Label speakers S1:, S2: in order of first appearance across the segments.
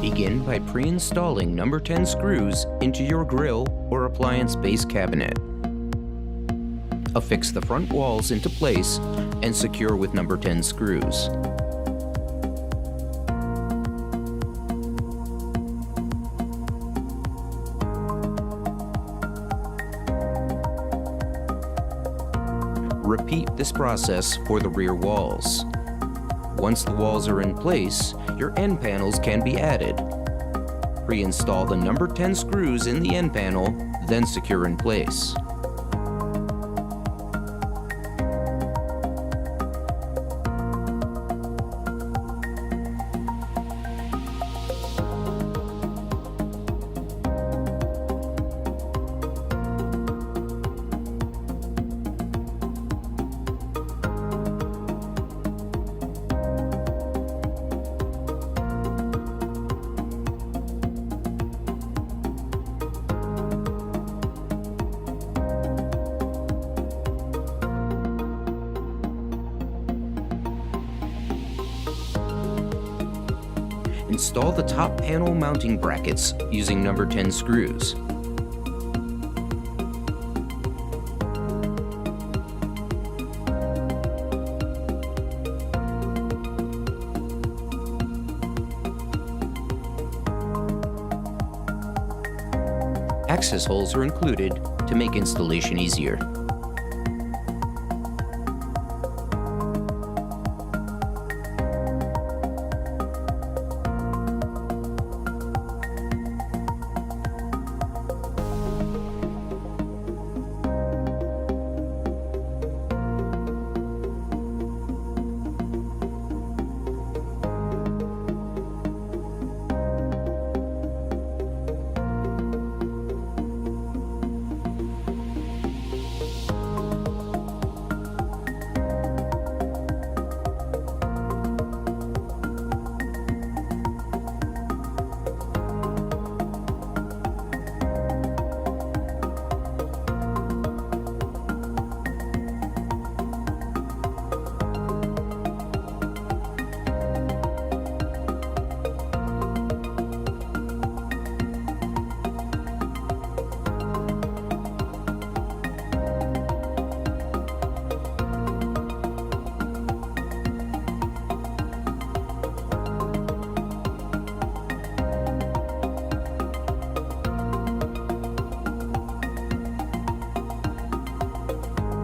S1: Begin by pre-installing number 10 screws into your grill or appliance base cabinet. Affix the front walls into place and secure with number 10 screws. Repeat this process for the rear walls. Once the walls are in place, your end panels can be added. Pre-install the number 10 screws in the end panel, then secure in place. Install the top panel mounting brackets using number 10 screws. Access holes are included to make installation easier.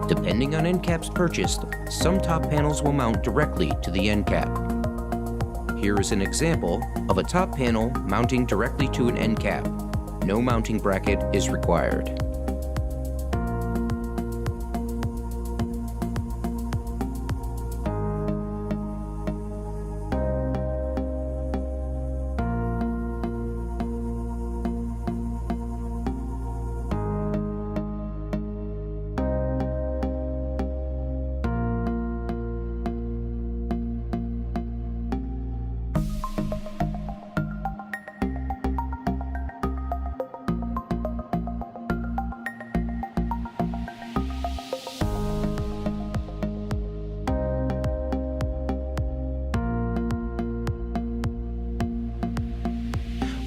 S1: Depending on end caps purchased, some top panels will mount directly to the end cap. Here is an example of a top panel mounting directly to an end cap. No mounting bracket is required.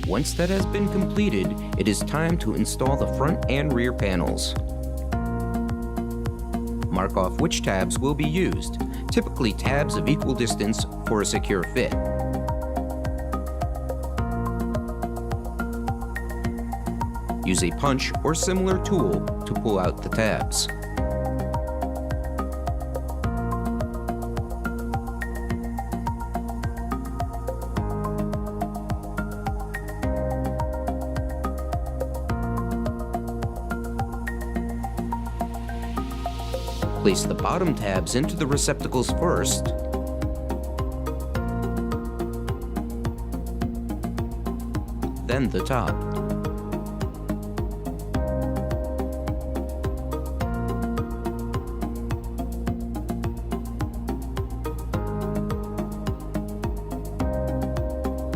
S1: Once that has been completed, it is time to install the front and rear panels. Mark off which tabs will be used, typically tabs of equal distance for a secure fit. Use a punch or similar tool to pull out the tabs. Place the bottom tabs into the receptacles first, then the top.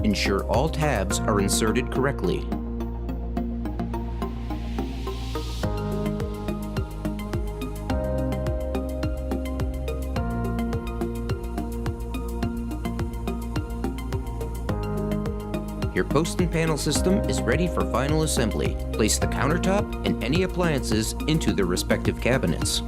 S1: Ensure all tabs are inserted correctly. Your post and panel system is ready for final assembly. Place the countertop and any appliances into their respective cabinets.